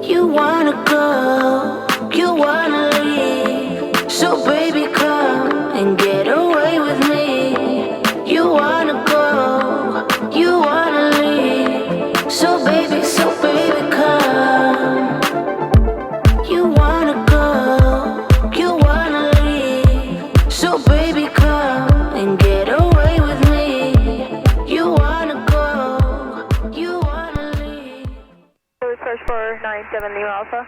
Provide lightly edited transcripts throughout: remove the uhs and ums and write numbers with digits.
You wanna go, you wanna leave. So baby, come and get away with me. You wanna go, you wanna leave. So baby, come. You wanna go, you wanna leave. So baby, come and get away with me. You wanna go, you wanna leave. Search for 97 Lima Alpha.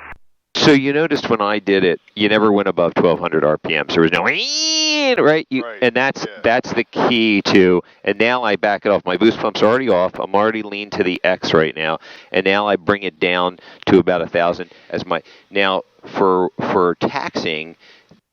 So you noticed when I did it, you never went above 1200 RPMs. There was no right, and that's the key to. And now I back it off. My boost pump's already off. I'm already leaned to the X right now, and now I bring it down to about 1,000 as my. Now for taxiing,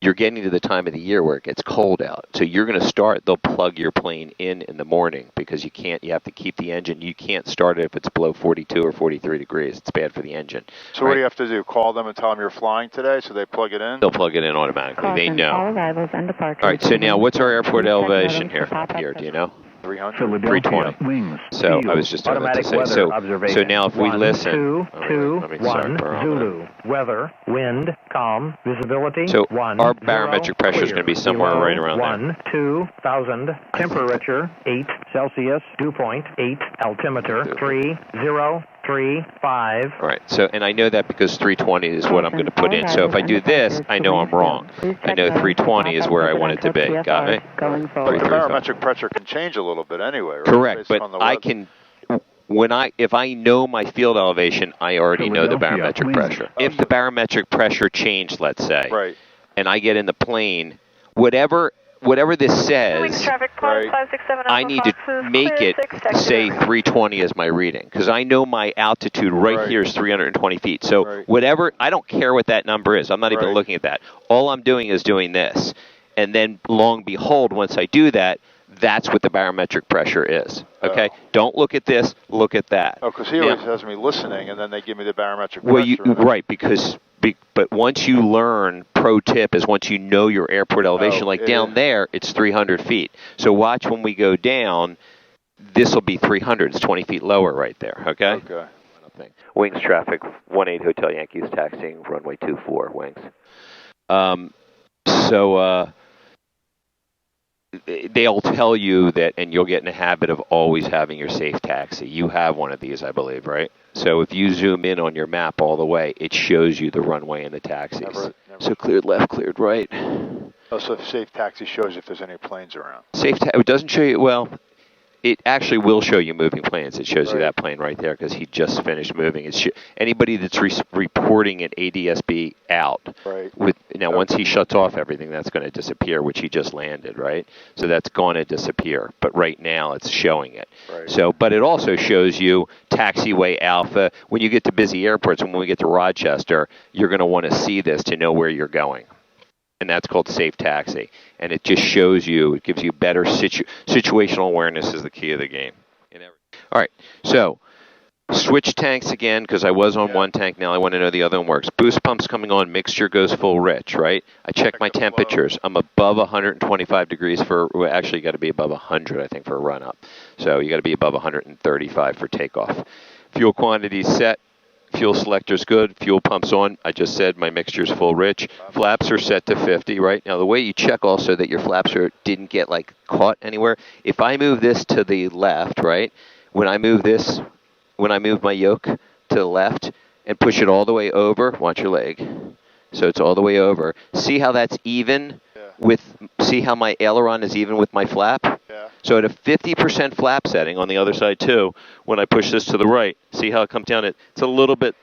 you're getting to the time of the year where it gets cold out. So you're going to start, they'll plug your plane in the morning because you have to keep the engine. You can't start it if it's below 42 or 43 degrees. It's bad for the engine. So what do you have to do? Call them and tell them you're flying today so they plug it in? They'll plug it in automatically. They know. All arrivals and departures. All right, so now what's our airport elevation here? Do you know? 320. So I was just about to say. So now if we listen. 1 Zulu. Weather, wind, calm, visibility. So our barometric pressure is going to be somewhere right around there. 2,000. Temperature 8 Celsius. Dew point 8. Altimeter 3035. All right. So and I know that because 320 is what I'm going to put in. So if I do this, I know I'm wrong. I know 320 is where I want it to be. Got me? But the barometric pressure can change a little bit anyway, right? Correct, but I can. If I know my field elevation, I already know the barometric pressure. If the barometric pressure changed, let's say, right, and I get in the plane, whatever this says, I need to make it say 320 as my reading because I know my altitude right here is 320 feet. So whatever, I don't care what that number is. I'm not even looking at that. All I'm doing is doing this, and then long behold, once I do that. That's what the barometric pressure is. Okay, don't look at this. Look at that. Oh, because he always has me listening, and then they give me the barometric pressure. Well, but once you learn, pro tip is once you know your airport elevation, like down there, it's 300 feet. So watch when we go down. This will be 300. It's 20 feet lower right there. Okay. Okay. Wings traffic 18 Hotel Yankees taxiing runway 24 wings. They'll tell you that, and you'll get in the habit of always having your safe taxi. You have one of these, I believe, right? So if you zoom in on your map all the way, it shows you the runway and the taxis. Never. So cleared left, cleared right. Oh, so safe taxi shows if there's any planes around. It doesn't show you, well, it actually will show you moving planes. It shows you that plane right there because he just finished moving. Anybody that's reporting an ADSB out, once he shuts off everything, that's going to disappear, which he just landed, right? So that's going to disappear. But right now, it's showing it. Right. So, but it also shows you taxiway alpha. When you get to busy airports, and when we get to Rochester, you're going to want to see this to know where you're going. And that's called safe taxi. And it just shows you, it gives you better situational awareness is the key of the game. All right, so switch tanks again because I was on one tank. Now I want to know the other one works. Boost pump's coming on, mixture goes full rich, right? I check my temperatures. I'm above 125 degrees actually you got to be above 100, I think, for a run up. So you got to be above 135 for takeoff. Fuel quantity set. Fuel selector's good. Fuel pump's on. I just said my mixture's full rich. Flaps are set to 50, right? Now, the way you check also that your flaps didn't get, caught anywhere, if I move this to the left, right, when I move my yoke to the left and push it all the way over, watch your leg. So it's all the way over. See how that's even see how my aileron is even with my flap? Yeah. So at a 50% flap setting on the other side too, when I push this to the right, see how it comes down? It's a little bit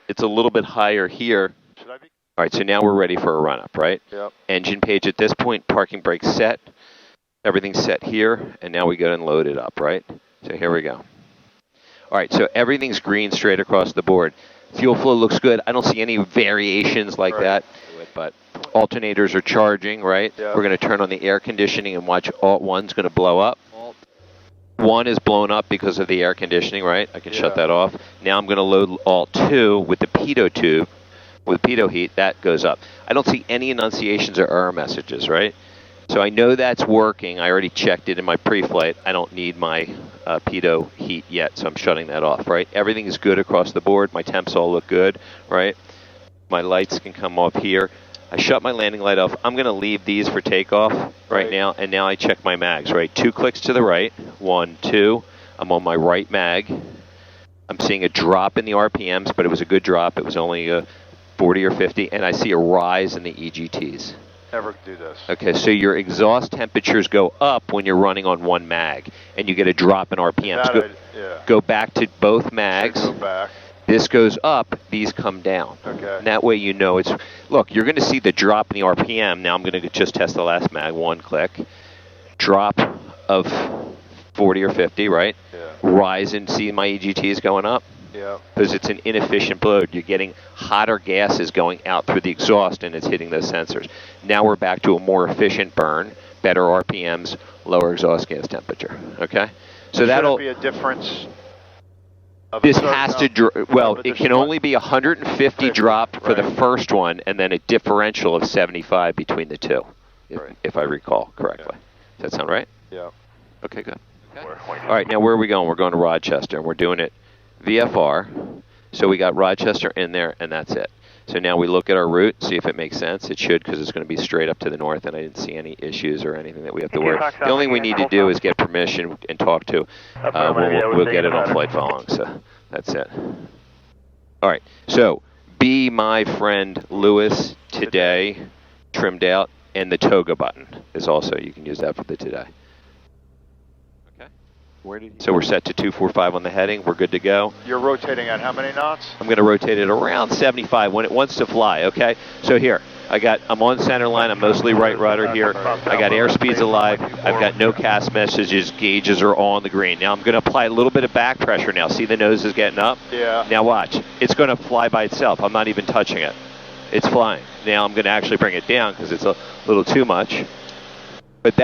higher here. All right, so now we're ready for a run up, right? Yep. Engine page at this point, parking brake set. Everything's set here, and now we go and load it up, right? So here we go. All right, so everything's green straight across the board. Fuel flow looks good. I don't see any variations like that, but alternators are charging, right? Yep. We're going to turn on the air conditioning and watch Alt 1's going to blow up. Alt 1 is blown up because of the air conditioning, right? I can shut that off. Now I'm going to load Alt 2 with the pitot tube. With pitot heat, that goes up. I don't see any enunciations or error messages, right? So I know that's working. I already checked it in my pre-flight. I don't need my pitot heat yet, so I'm shutting that off, right? Everything is good across the board. My temps all look good, right? My lights can come off here. I shut my landing light off. I'm going to leave these for takeoff right now, and now I check my mags, right? 2 clicks to the right. 1, 2. I'm on my right mag. I'm seeing a drop in the RPMs, but it was a good drop. It was only 40 or 50, and I see a rise in the EGTs. Never do this. Okay, so your exhaust temperatures go up when you're running on one mag, and you get a drop in RPMs. Go back to both mags. Go back. This goes up, these come down. Okay. And that way you know it's... Look, you're going to see the drop in the RPM. Now I'm going to just test the last mag. 1 click. Drop of 40 or 50, right? Yeah. Rise and see my EGTs going up. Yeah. Because it's an inefficient load. You're getting hotter gases going out through the exhaust and it's hitting those sensors. Now we're back to a more efficient burn, better RPMs, lower exhaust gas temperature. Okay? So that'll be a difference. This has to, well, it can only be 150 drop for the first one and then a differential of 75 between the two, if I recall correctly. Does that sound right? Yeah. Okay, good. Okay. All right, now where are we going? We're going to Rochester, and we're doing it VFR. So we got Rochester in there, and that's it. So now we look at our route, see if it makes sense. It should, because it's going to be straight up to the north, and I didn't see any issues or anything that we have to worry. The only thing we need to do is get permission and talk to. We'll get it on flight following, so that's it. All right, so be my friend Lewis today, trimmed out, and the toga button is also, you can use that for the today. So we're set to 245 on the heading. We're good to go. You're rotating at how many knots? I'm going to rotate it around 75 when it wants to fly, okay? So here, I'm on center line. I'm mostly right rudder here. I got airspeeds alive. I've got no cast messages. Gauges are all on the green. Now I'm going to apply a little bit of back pressure now. See the nose is getting up? Yeah. Now watch. It's going to fly by itself. I'm not even touching it. It's flying. Now I'm going to actually bring it down because it's a little too much. But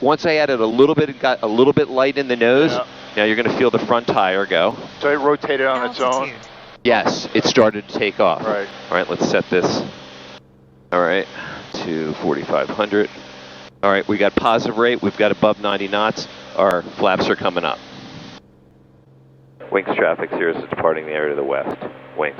once I added a little bit, got a little bit light in the nose, now you're going to feel the front tire go. So it rotated on its own? Yes, it started to take off. Right. All right, let's set this. All right, to 4,500. All right, we got positive rate. We've got above 90 knots. Our flaps are coming up. Wings traffic, Cirrus is departing the area to the west. Wings.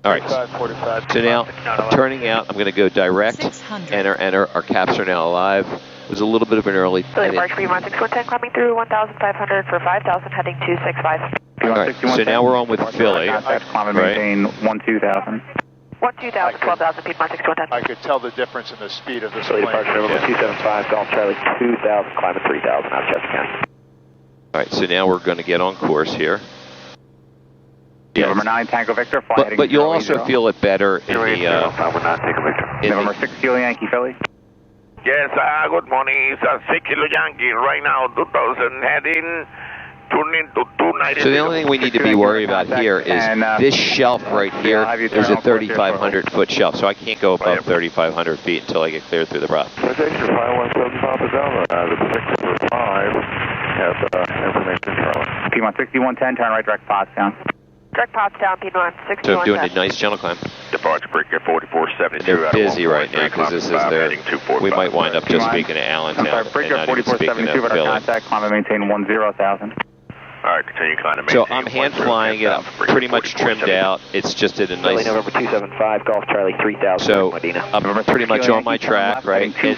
All right, 45. so now I'm turning out. I'm going to go direct. Enter. Our caps are now alive. It was a little bit of an early... March Fremont 6110 climbing through 1,500 for 5,000 heading 265. All right, so now we're on with Philly. Climb and maintain 12,000. 12,000, 12,000 feet, March 6110. I could tell the difference in the speed of this plane. Departure level 275, Golf Charlie 2,000, climb at 3,000, out Chester County. All right, so now we're going to get on course here. November 9, Tango Victor, fly heading but you'll also feel it better in the... November 9, Tango Victor. November 6 Kilo Yankee, Philly. Yes, good morning. It's a 6 Kilo Yankee right now, 2,000 heading, turning to 290. So the only thing we need to be worried about here is this shelf right here. There's a 3,500 foot shelf, so I can't go above 3,500 feet until I get cleared through the prop. Station 517 Papa Delta, the 645 has information Charlie. Piedmont 6110, turn right direct Pottstown. Direct Pottstown, Piedmont 6110. So I'm doing a nice gentle climb. Departure breaker 4472. They're busy right now because this is their... We might wind up just speaking to Allentown and not even speaking to Philly. Contact, climb and maintain 10,000. All right, continue climbing. So I'm hand flying it. I'm pretty much trimmed out. It's just at a nice... November 275, Golf Charlie 3,000. So I'm pretty much on my track, right? And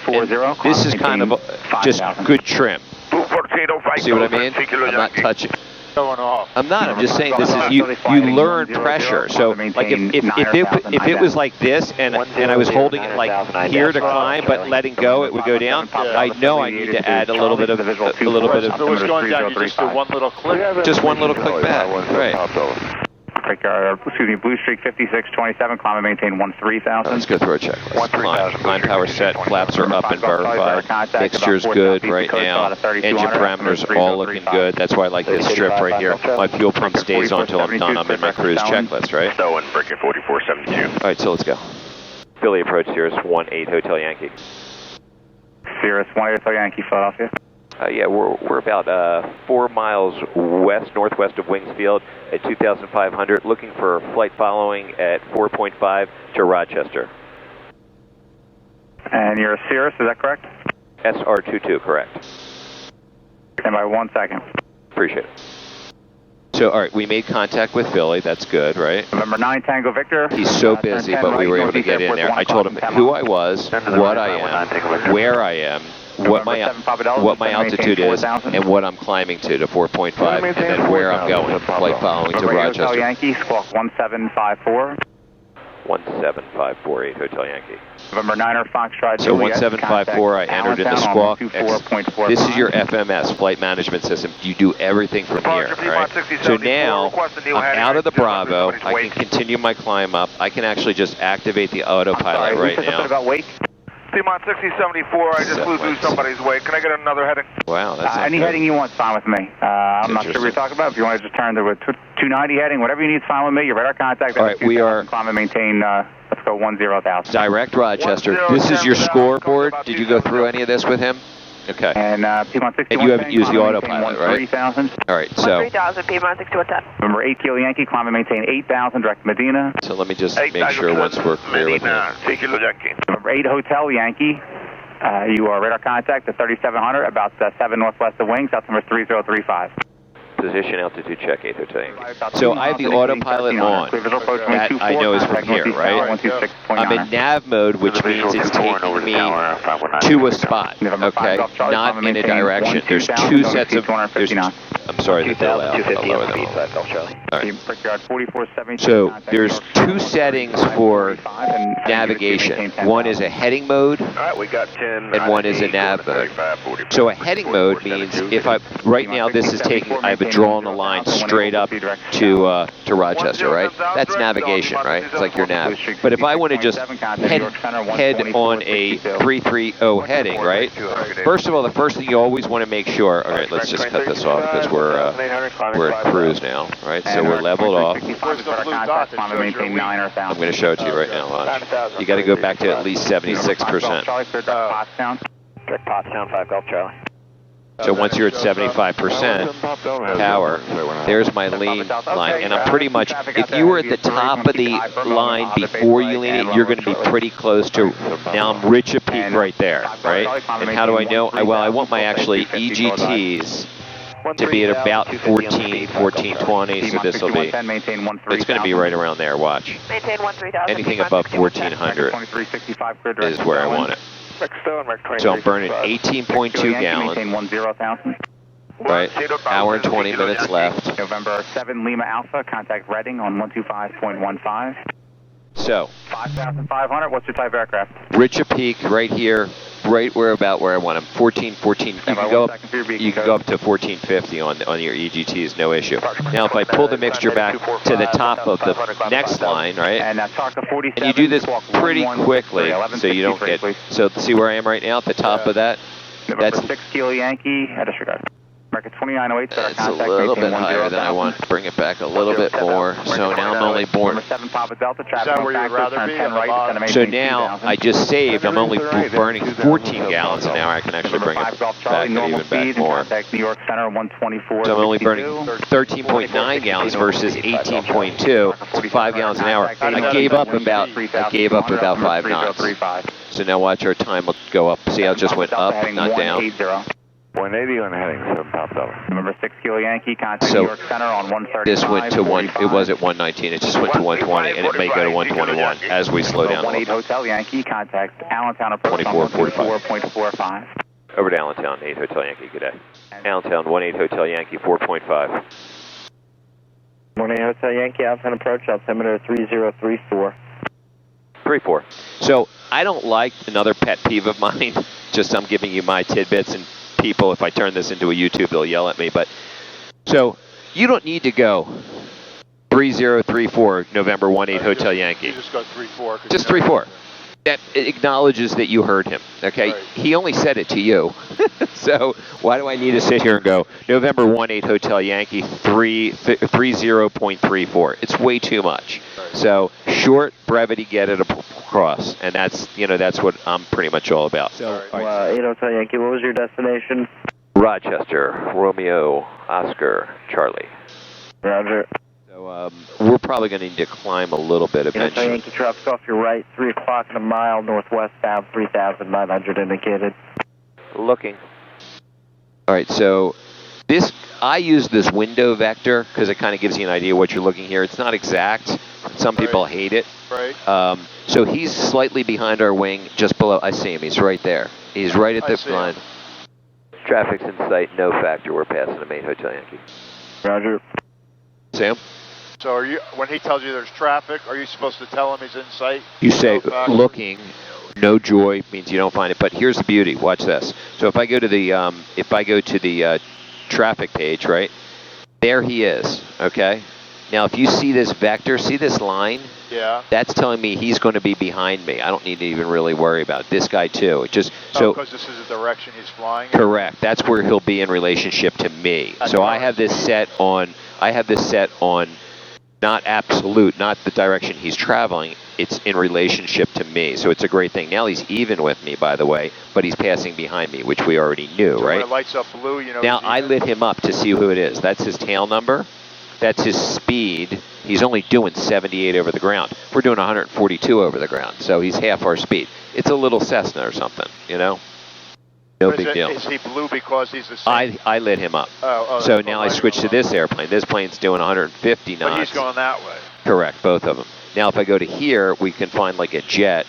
this is kind of just good trim. 240, See what I mean? I'm not touching. Going off. I'm not. I'm just saying this is you learn pressure. So like if it was like this and I was holding it like here to climb but letting go, it would go down. I know I need to add a little bit of If it was going down, you just do one little click. just one little click back. Right. Blue Streak 5627, climb and maintain 13,000. Let's go through a checklist. Climb power set, flaps are up and verified. Mixture's good right now. Engine parameters all looking good. That's why I like this strip right here. My fuel pump stays on until I'm done. I'm in my cruise checklist, right? So in breaker 4472. All right, so let's go. Philly approach Cirrus 18 Hotel Yankee. Cirrus 18 Hotel Yankee, Philadelphia. Yeah, we're about 4 miles northwest of Wings Field at 2,500, looking for flight following at 4.5 to Rochester. And you're a Cirrus, is that correct? SR22, correct. Stand by 1 second. Appreciate it. So, all right, we made contact with Philly. That's good, right? November 9 Tango Victor. He's so busy, but we were able to get in there. I told him who I was, what I am, where I am, what my altitude is, and what I'm climbing to 4.5, and then where I'm going, flight following to Rochester. Hotel Yankee, squawk 1754. 17548 Hotel Yankee. November 9er Foxtrot. So 1754, I entered in the squawk. This is your FMS, Flight Management System. You do everything from here, right? So now, I'm out of the Bravo. I can continue my climb up. I can actually just activate the autopilot right now. Piedmont 6074, I just flew through somebody's way. Can I get another heading? Wow, that's not any good. heading you want is fine with me. I'm not sure what you're talking about. If you want to just turn to a 290 heading, whatever you need is fine with me. Your radar contact. All right, we are... Climb and maintain, let's go 10,000. Direct Rochester. This is your scoreboard. Did you go through any of this with him? Okay. And Piedmont 6110. And you haven't used the autopilot, right? 3,000. All right, so... 3,000, Piedmont 6110. Remember 8 Kilo Yankee, climb and maintain 8,000, direct Medina. So let me just make sure once we're clear with him. Remember 8 Hotel Yankee. You are radar contact at 3,700, about 7 northwest of wings, altimeter 3035. Position altitude check, 8 Hotel Yankee. So I have the autopilot on. That I know is from here, right? I'm in nav mode, which means it's taking me to a spot, okay? Not in a direction. There's two sets of... I'm sorry, the delay. I'll lower them all. Right. So there's two settings for navigation. One is a heading mode, and one is a nav mode. So a heading mode means if I... Right now, this is taking... I have a drawn the line straight up to Rochester, right? That's navigation, right? It's like your nav. But if I want to just head on a 330 heading, right? First of all, the first thing you always want to make sure. All right, let's just cut this off because we're at cruise now, right? So we're leveled off. I'm going to show it to you right now. Watch. You got to go back to at least 76%. Direct Pottstown 5 Golf Charlie. So once you're at 75% power, there's my lean line. And I'm pretty much, if you were at the top of the line before you lean it, you're going to be pretty close to, now I'm rich a peak right there, right? And how do I know? Well, I want my actually EGTs to be at about 1420, so this will be, it's going to be right around there, watch. Anything above 1400 is where I want it. So I'm burning 18.2 gallons. Right, hour and 20 minutes left. November 7 Lima Alpha, contact Reading on 125.15. So, 5,500, what's your type of aircraft? Richa Peak right here, right where about where I want them. 14. You can go up to 1450 on your EGTs, no issue. Now, if I pull the mixture back to the top of the next line, right? And you do this pretty quickly, so you don't get. So see where I am right now at the top of that. That's 6 Kilo Yankee. Disregard. America 2908. It's a little bit higher than I want. Bring it back a little bit more. So now I'm only born. So now I just saved. I'm only burning 14 gallons an hour. I can actually bring it back even back more. So I'm only burning 13.9 gallons versus 18.2. So 5 gallons an hour. I gave up about 5 knots. So now watch our time will go up. See how it just went up, not down. 180 on heading 7 Pop Delta. Remember 6 Kilo Yankee, contact New York Center on 135. This went to it was at 119, it just went to 120, and it may go to 121 as we slow down. 18 Hotel Yankee, contact Allentown approach 24.45. Over to Allentown, 8 Hotel Yankee, good day. Allentown, 18 Hotel Yankee, 4.5. 18 Hotel Yankee, Allentown approach, altimeter 3034. 34. So I don't like another pet peeve of mine, just I'm giving you my tidbits, and people, if I turn this into a YouTube, they'll yell at me. But so you don't need to go 3034 November 18 Hotel Yankee. You just go 34. Just 34. That acknowledges that you heard him. Okay, right. He only said it to you. So why do I need to sit here and go November 18 Hotel Yankee 30.34? It's way too much. Right. So short brevity, get it across, and that's what I'm pretty much all about. So 8 Hotel Yankee, what was your destination? Rochester, Romeo, Oscar, Charlie. Roger. So we're probably going to need to climb a little bit eventually. Hotel Yankee, traffic off your right, 3 o'clock in a mile, northwest bound, 3,900 indicated. Looking. All right, so This, I use this window vector because it kind of gives you an idea what you're looking here. It's not exact. Some people hate it. Right. So he's slightly behind our wing, just below. I see him. He's right there. He's right at the line. Traffic's in sight. No factor. We're passing the main Hotel Yankee. Roger. Sam? So are you, when he tells you there's traffic, are you supposed to tell him he's in sight? You say, No factor? looking, no joy means you don't find it. But here's the beauty. Watch this. So if I go to the traffic page, right? There he is. Okay. Now, if you see this vector, see this line? Yeah. That's telling me he's going to be behind me. I don't need to even really worry about it. This guy too. It just so because this is the direction he's flying in? correct. That's where he'll be in relationship to me. So I have this set on. Not absolute, not the direction he's traveling. It's in relationship to me. So it's a great thing. Now he's even with me, by the way, but he's passing behind me, which we already knew, So right? when it lights up blue, you know. Now I lit him up to see who it is. That's his tail number. That's his speed. He's only doing 78 over the ground. We're doing 142 over the ground, so he's half our speed. It's a little Cessna or something, you know? No big deal. Is he blue because he's the same? I lit him up. Oh, so now I switched to this airplane. This plane's doing 150 knots. But he's going that way. Correct, both of them. Now if I go to here, we can find like a jet.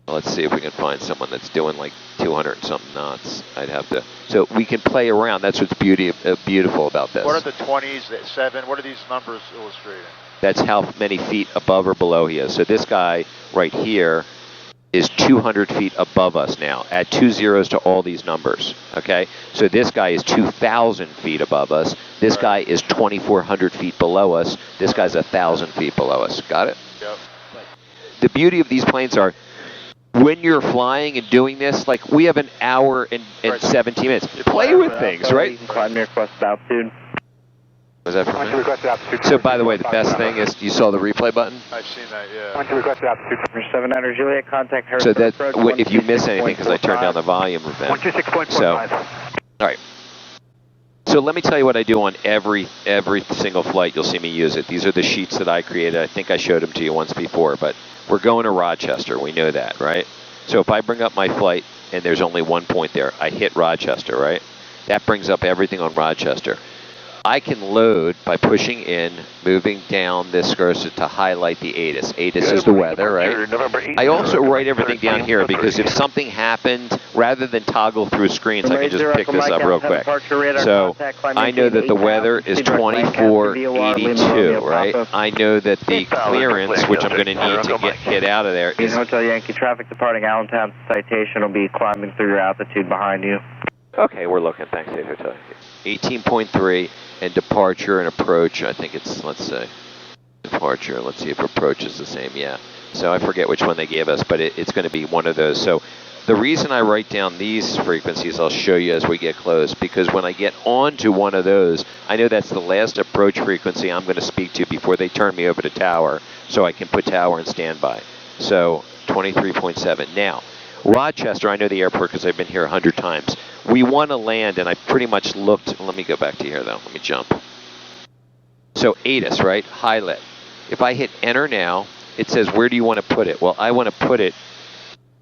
Let's see if we can find someone that's doing like 200 and something knots. I'd have to. So we can play around. That's what's beautiful about this. What are the 20s, the 7? What are these numbers illustrating? That's how many feet above or below he is. So this guy right here is 200 feet above us now. Add 2 zeros to all these numbers, okay? So this guy is 2,000 feet above us. This guy is 2,400 feet below us. This guy's 1,000 feet below us. Got it? Yep. The beauty of these planes are, when you're flying and doing this, like we have an hour and 17 minutes. Play with things, right? You can climb near requested altitude. Was that from me? So by the way, the best thing is, you saw the replay button? I've seen that, yeah. requested altitude. 700 Juliet, contact her. So that, if you miss anything, because I turned down the volume of it. 126.45. So, all right. So let me tell you what I do on every single flight. You'll see me use it. These are the sheets that I created. I think I showed them to you once before, but we're going to Rochester. We know that, right? So if I bring up my flight and there's only one point there, I hit Rochester, right? That brings up everything on Rochester. I can load by pushing in, moving down this cursor to highlight the ATIS. ATIS is the weather, right? I also write everything down here because if something happened, rather than toggle through screens, I can just pick this up real quick. So I know that the weather is 2482, right? I know that the clearance, which I'm going to need to get out of there, is Hotel Yankee traffic departing Allentown citation will be climbing through your altitude behind you. okay. We're looking. Thanks, Dave. 18.3 and departure and approach. I think it's, let's say, departure. Let's see if approach is the same. Yeah. So I forget which one they gave us, but it's going to be one of those. So the reason I write down these frequencies, I'll show you as we get close, because when I get onto one of those, I know that's the last approach frequency I'm going to speak to before they turn me over to tower, so I can put tower in standby. So 23.7. Now, Rochester, I know the airport because I've been here 100 times. We want to land, and I pretty much looked. Let me go back to here, though. Let me jump. So ATIS, right? High lit. If I hit enter now, it says, where do you want to put it? Well, I want to put it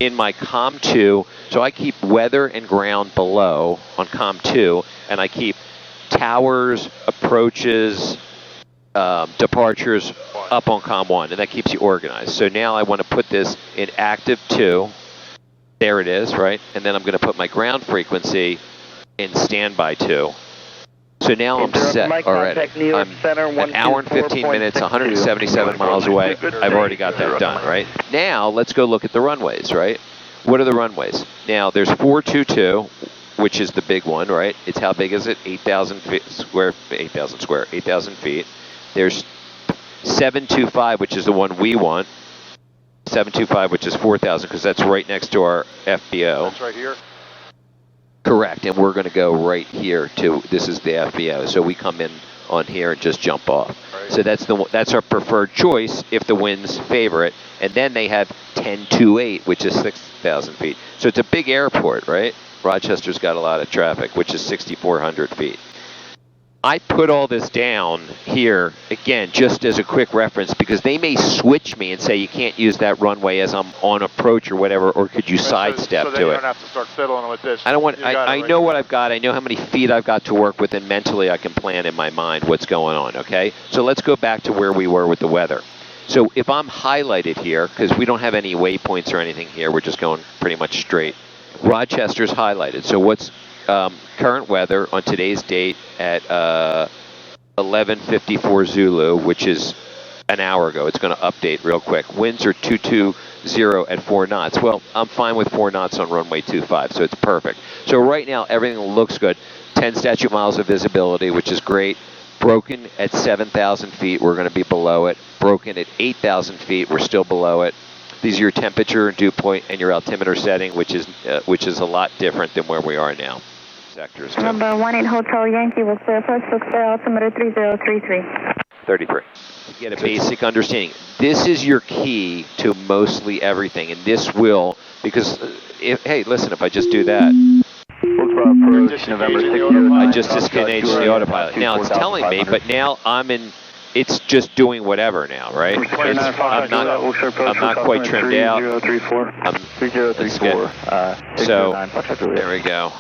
in my COM2. So I keep weather and ground below on COM2, and I keep towers, approaches, departures up on COM1, and that keeps you organized. So now I want to put this in active 2. There it is, right? And then I'm going to put my ground frequency in standby 2. So now I'm set already. I'm an hour and 15 minutes, 177 miles away. I've already got that done, right? Now let's go look at the runways, right? What are the runways? Now there's 422, which is the big one, right? It's how big is it? 8,000 feet. There's 725, which is the one we want. 725, which is 4,000, because that's right next to our FBO. That's right here? Correct, and we're going to go right here to, this is the FBO, so we come in on here and just jump off. Right. So that's our preferred choice if the winds favor it. And then they have 1028, which is 6,000 feet. So it's a big airport, right? Rochester's got a lot of traffic, which is 6,400 feet. I put all this down here, again, just as a quick reference, because they may switch me and say you can't use that runway as I'm on approach or whatever, or could you sidestep so then to you it? don't have to start fiddling with this. I don't want. You got it I right know there. what I've got. I know how many feet I've got to work with, and mentally I can plan in my mind what's going on. Okay, so let's go back to where we were with the weather. So if I'm highlighted here, because we don't have any waypoints or anything here, we're just going pretty much straight. Rochester's highlighted. So what's current weather on today's date at 11:54 Zulu, which is an hour ago. It's going to update real quick. Winds are 220 at 4 knots. Well, I'm fine with 4 knots on runway 25, so it's perfect. So right now, everything looks good. 10 statute miles of visibility, which is great. Broken at 7,000 feet, we're going to be below it. Broken at 8,000 feet, we're still below it. These are your temperature and dew point and your altimeter setting, which is a lot different than where we are now. Sectors. Number 18 Hotel Yankee will clear first, look for altimeter 3033. 33. To get a basic understanding. This is your key to mostly everything, and this will, because, hey, listen, if I just do that. I just disengaged the autopilot. Now it's telling me, but now I'm in, it's just doing whatever now, right? I'm not quite trimmed out. That's good. So, there we go.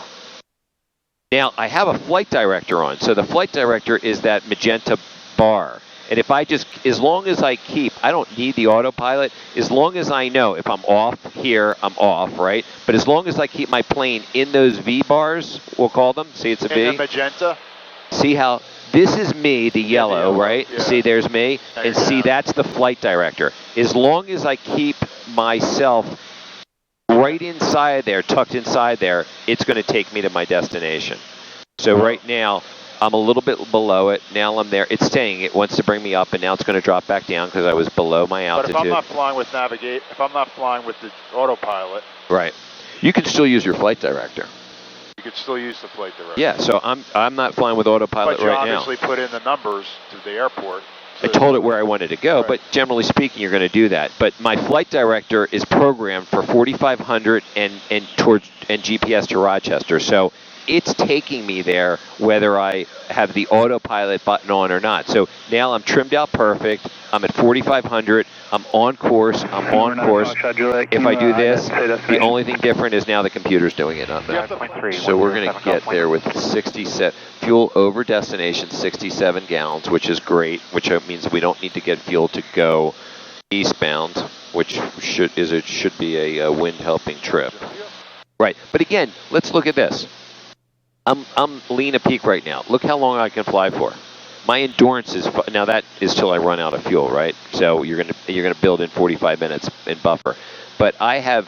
Now, I have a flight director on. So the flight director is that magenta bar. And if I just, as long as I keep, I don't need the autopilot, as long as I know if I'm off here, I'm off, right? But as long as I keep my plane in those V bars, we'll call them, see it's a V. In the magenta? See how, this is me, the yellow, right? Yeah. See, there's me. And see, that's the flight director. As long as I keep myself right inside there, tucked inside there, it's going to take me to my destination. So right now, I'm a little bit below it. Now I'm there. It's saying it wants to bring me up, and now it's going to drop back down because I was below my altitude. But if I'm not flying with if I'm not flying with the autopilot, right, you can still use your flight director. You could still use the flight director. Yeah. So I'm not flying with autopilot right now. But you obviously put in the numbers to the airport. I told it where I wanted to go, right. But generally speaking, you're going to do that. But my flight director is programmed for 4,500 and GPS to Rochester. So it's taking me there whether I have the autopilot button on or not. So now I'm trimmed out perfect. I'm at 4,500. I'm on course. If I do this, the only thing different is now the computer's doing it on that. So we're going to get there with 67 fuel over destination, 67 gallons, which is great, which means we don't need to get fuel to go eastbound, which should be a wind helping trip. Right. But again, let's look at this. I'm lean a peak right now. Look how long I can fly for. My endurance is, now that is till I run out of fuel, right? So you're gonna build in 45 minutes in buffer. But I have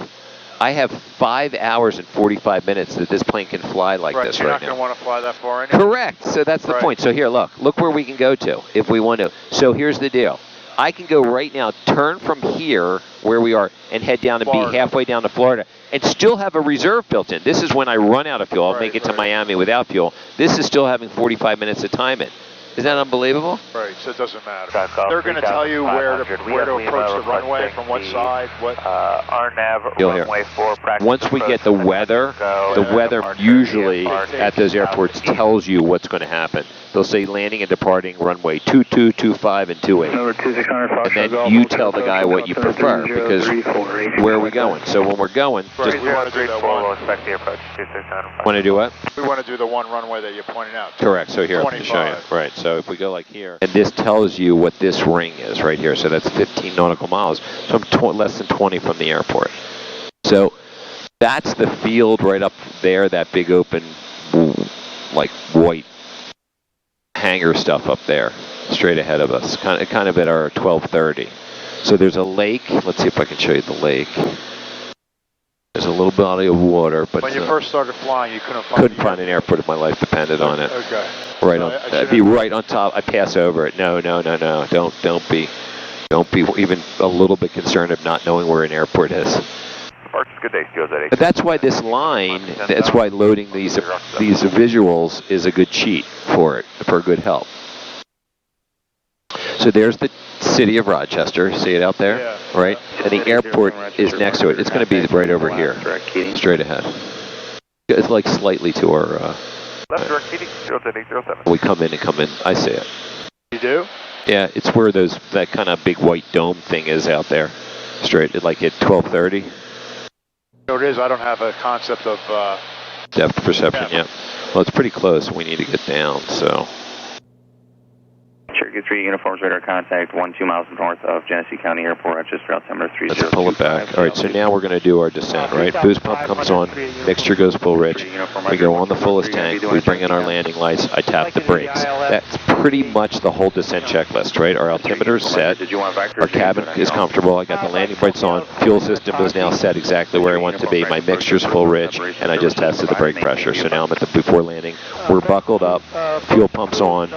5 hours and 45 minutes that this plane can fly like this right now. You're not going to want to fly that far anyway. Correct. So that's the point. So here, look where we can go to if we want to. So here's the deal. I can go right now, turn from here, where we are, and head down and be halfway down to Florida, and still have a reserve built in. This is when I run out of fuel. I'll make it to Miami without fuel. This is still having 45 minutes of time in. Isn't that unbelievable? Right, so it doesn't matter. They're going to tell you where to approach the runway, from what side, what... RNAV, You'll hear. runway 4, practice. Once we get the weather usually at those airports tells you what's going to happen. They'll say landing and departing runway 22, 25, and 28. And then you tell the guy what you prefer, because where are we going? So when we're going, just... We want to do that one. Want to do what? We want to do the one runway that you're pointing out. Correct. So here, I'm going to show you. Right. So if we go like here, and this tells you what this ring is right here. So that's 15 nautical miles. So I'm less than 20 from the airport. So that's the field right up there, that big open, like white hangar stuff up there, straight ahead of us, kind of at our 12:30. So there's a lake. Let's see if I can show you the lake. There's a little body of water, but when you first started flying, you couldn't find an airport if my life depended on it. Okay. Right on. I'd be right on top. I pass over it. No. Don't be even a little bit concerned of not knowing where an airport is. Good day, But that's why this line, that's why loading these visuals is a good cheat for good help. So there's the city of Rochester. See it out there? Yeah. Right? And the airport is next to it. It's going to be right over here, straight ahead. It's like slightly to our Left direct feeding, 010-807. We come in, I see it. You do? Yeah, it's where that kind of big white dome thing is out there. Straight, like at 1230. No, it is. I don't have a concept of... Depth perception, yeah. Well, it's pretty close. We need to get down, so... Cherokee 3 uniforms radar contact 12 miles north of Genesee County Airport, Rochester, altimeter 30. Let's pull it back. All right, so now we're going to do our descent, right? Boost pump comes on, mixture goes full rich. We go on the fullest tank, we bring in our landing lights, I tap the brakes. That's pretty much the whole descent checklist, right? Our altimeter is set, our cabin is comfortable, I got the landing lights on, fuel system is now set exactly where I want it to be, my mixture's full rich, and I just tested the brake pressure. So now I'm at the before landing, we're buckled up, fuel pump's on,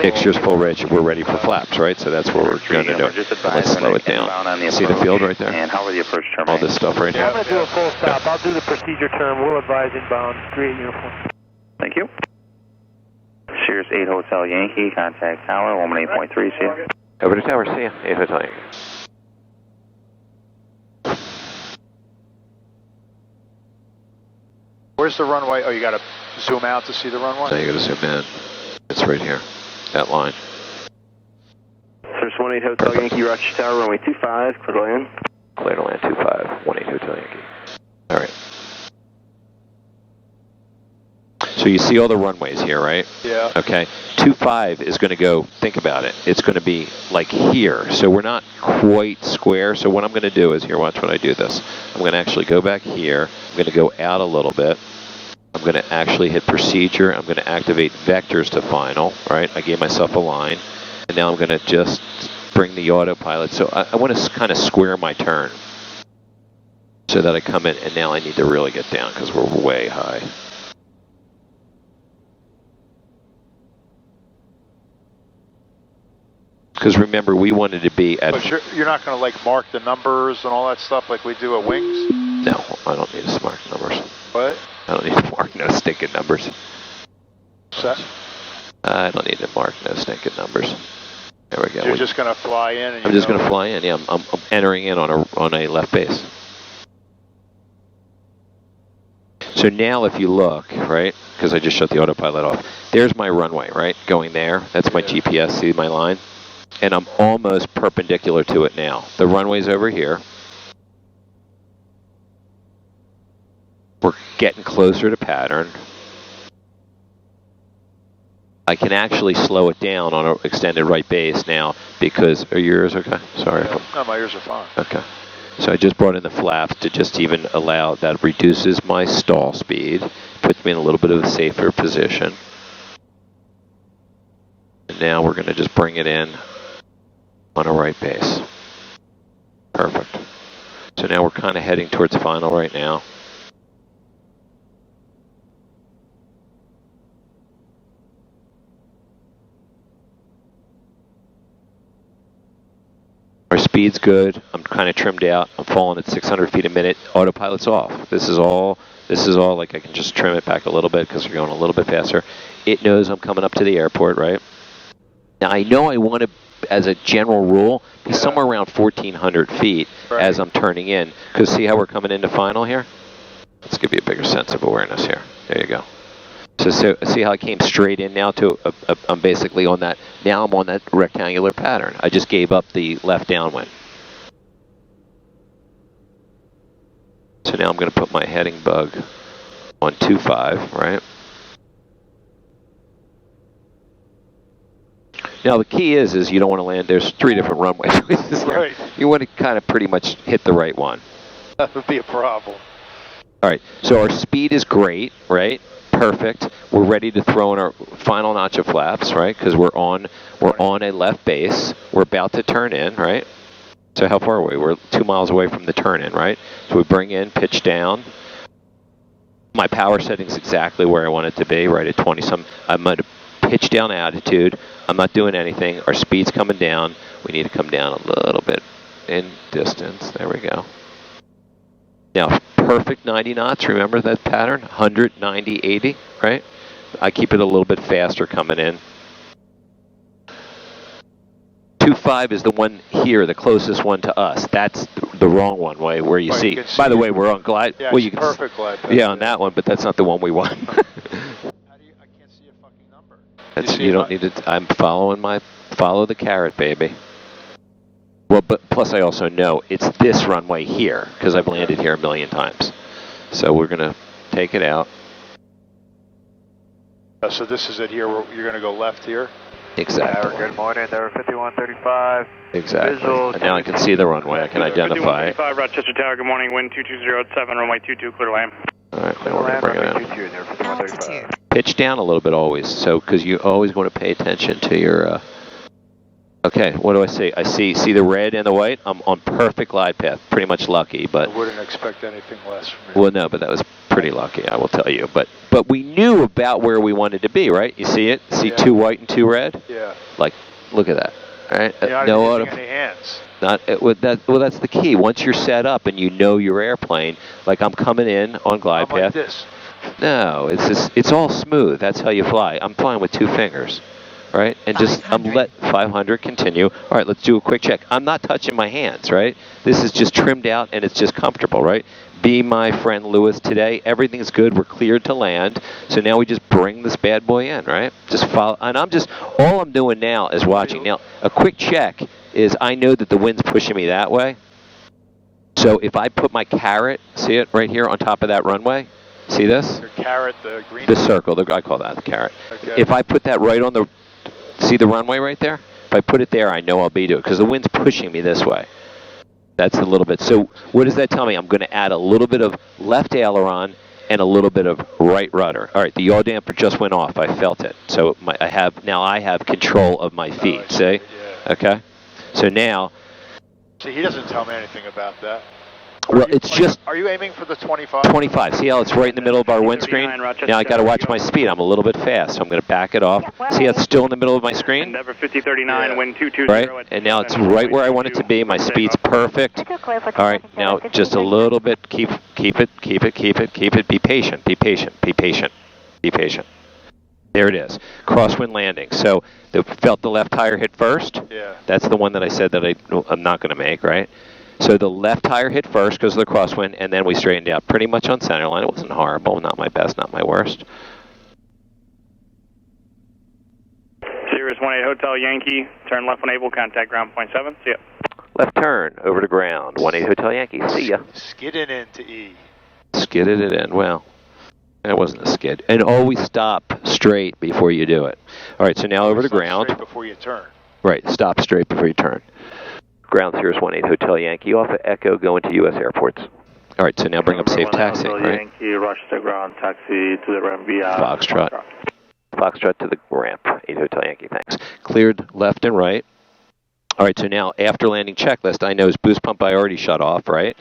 mixture's full rich, we're ready for flaps, right? So that's what we're going to do. Let's slow it down. See the field right there? And how will the approach terminate? All this stuff right here. I'm going to do a full stop. I'll do the procedure term. We'll advise inbound. 38 uniform. Thank you. Cirrus 8 Hotel Yankee, contact tower, 118.3, see ya. Over to tower, see ya. 8 Hotel Yankee. Where's the runway? Oh, you got to zoom out to see the runway? Now you got to zoom in. It's right here. That line. Cirrus 18 Hotel Yankee, Rochester Tower, runway 25, clear to land. Clear to land 25, 18 Hotel Yankee. All right. So you see all the runways here, right? Yeah. Okay. 25 is going to go, think about it, it's going to be like here. So we're not quite square. So what I'm going to do is, here, watch when I do this. I'm going to actually go back here. I'm going to go out a little bit. I'm going to actually hit procedure. I'm going to activate vectors to final, right? I gave myself a line. And now I'm going to just bring the autopilot. So I want to kind of square my turn so that I come in, and now I need to really get down because we're way high. Because remember, we wanted to be at... But you're not going to like mark the numbers and all that stuff like we do at Wings? No, I don't need to mark numbers. What? I don't need to mark no stinking numbers. Set? I don't need to mark no stinking numbers. There we go. You're just going to fly in? And I'm just going to fly in, yeah. I'm entering in on a left base. So now if you look, right, because I just shut the autopilot off, there's my runway, right, going there. That's my GPS, see my line? And I'm almost perpendicular to it now. The runway's over here. We're getting closer to pattern. I can actually slow it down on an extended right base now because, are your ears okay? Sorry. Yeah. No, my ears are fine. Okay. So I just brought in the flaps to just even allow, that reduces my stall speed, puts me in a little bit of a safer position. And now we're going to just bring it in on a right base. Perfect. So now we're kind of heading towards final right now. Our speed's good. I'm kind of trimmed out. I'm falling at 600 feet a minute. Autopilot's off. This is all like I can just trim it back a little bit because we're going a little bit faster. It knows I'm coming up to the airport, right? Now I know I want to, as a general rule, be somewhere around 1,400 feet as I'm turning in. Because see how we're coming into final here? Let's give you a bigger sense of awareness here. There you go. So see how I came straight in now to, I'm basically on that, now I'm on that rectangular pattern. I just gave up the left downwind. So now I'm going to put my heading bug on 2.5, right? Now the key is you don't want to land, there's 3 different runways. Right. You want to kind of pretty much hit the right one. That would be a problem. All right, so our speed is great, right? Perfect. We're ready to throw in our final notch of flaps, right? Because we're on a left base. We're about to turn in, right? So how far are we? We're 2 miles away from the turn in, right? So we bring in, pitch down. My power setting's exactly where I want it to be, right at 20 some. I'm at a pitch down attitude. I'm not doing anything. Our speed's coming down. We need to come down a little bit in distance. There we go. Now, perfect 90 knots, remember that pattern? 100, 90, 80, right? I keep it a little bit faster coming in. 2.5 is the one here, the closest one to us. That's the wrong one, where you see. By the way, we're on glide. Yeah, well, you perfect glide path. Yeah, on that one, but that's not the one we want. How do you, You don't need to. I'm follow the carrot, baby. Well, but plus I also know it's this runway here because I've landed here a million times. So we're gonna take it out. So this is it here. You're going to go left here. Exactly. Good morning, there 5135. Exactly. And now I can see the runway. I can identify it. 5135 Rochester Tower. Good morning. Wind 2207. Runway 22. Clear to land. All right. Now we're gonna bring it in. Pitch down a little bit always. So because you always want to pay attention to your. Okay, what do I see? I see the red and the white. I'm on perfect glide path. Pretty much lucky, but. I wouldn't expect anything less from you. Well, no, but that was pretty lucky, I will tell you. But we knew about where we wanted to be, right? You see it? See 2 white and 2 red? Yeah. Like, look at that. All right. You're not using any hands. Well, that's the key. Once you're set up and you know your airplane, like I'm coming in on glide path. Like this. No, it's all smooth. That's how you fly. I'm flying with 2 fingers. Right? And just, let 500 continue. All right, let's do a quick check. I'm not touching my hands, right? This is just trimmed out and it's just comfortable, right? Be my friend Lewis today. Everything's good. We're cleared to land. So now we just bring this bad boy in, right? Just follow. And all I'm doing now is watching. Now, a quick check is I know that the wind's pushing me that way. So if I put my carrot, see it right here on top of that runway? See this? Your carrot, the green. The circle. I call that the carrot. Okay. If I put that right on the, see the runway right there? If I put it there, I know I'll be to it because the wind's pushing me this way. That's a little bit. So what does that tell me? I'm going to add a little bit of left aileron and a little bit of right rudder. All right, the yaw damper just went off. I felt it. So I have control of my feet. See? Yeah. Okay. So now. See, he doesn't tell me anything about that. Well, it's just. Are you aiming for the 25? 25. See how it's right in the middle of our windscreen? Now I got to watch my speed. I'm a little bit fast, so I'm going to back it off. See how it's still in the middle of my screen? Number 5039. Wind 220. Right, and now it's right where I want it to be. My speed's perfect. All right, now just a little bit. Keep it. Be patient. Be patient. There it is. Crosswind landing. So felt the left tire hit first. Yeah. That's the one that I said that I'm not going to make, right? So the left tire hit first because of the crosswind, and then we straightened out pretty much on center line. It wasn't horrible, not my best, not my worst. Cirrus 18 Hotel Yankee, turn left when able, contact ground point 7. See ya. Left turn, over to ground, 18 Hotel Yankee, see ya. Skidding into E. Skidded it in, well, that wasn't a skid. And always stop straight before you do it. All right, so now over to ground. Straight before you turn. Right, stop straight before you turn. Ground Cirrus 18 Hotel Yankee, off of Echo, going to U.S. airports. All right, so now bring up safe taxi, right? Yankee, Rochester ground, taxi to the ramp via Foxtrot. Foxtrot to the ramp, 8 Hotel Yankee, thanks. Cleared left and right. All right, so now after landing checklist, I know his boost pump I already shut off, right?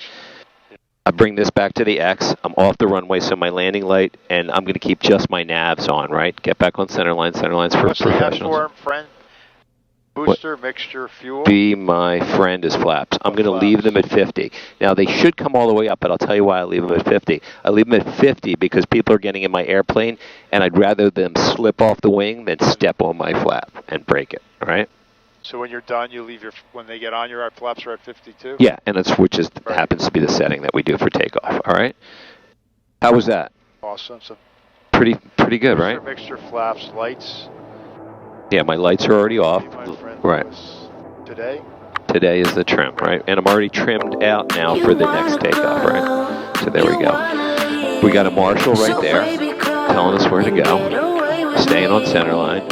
I bring this back to the X. I'm off the runway, so my landing light, and I'm going to keep just my navs on, right? Get back on center line. Center line's for professionals. What's the friend? Booster, mixture, fuel? Be my friend is flaps. I'm going to leave them at 50. Now, they should come all the way up, but I'll tell you why I leave them at 50. I leave them at 50 because people are getting in my airplane, and I'd rather them slip off the wing than step on my flap and break it, all right? So when you're done, you leave when they get on, your flaps are at 52? Yeah, and it's happens to be the setting that we do for takeoff, all right? How was that? Awesome. So pretty good, right? Mixture, flaps, lights. Yeah, my lights are already off. Right. Today? Today is the trim, right? And I'm already trimmed out now for the next takeoff, right? So there we go. We got a marshal right there telling us where to go. Staying on center line.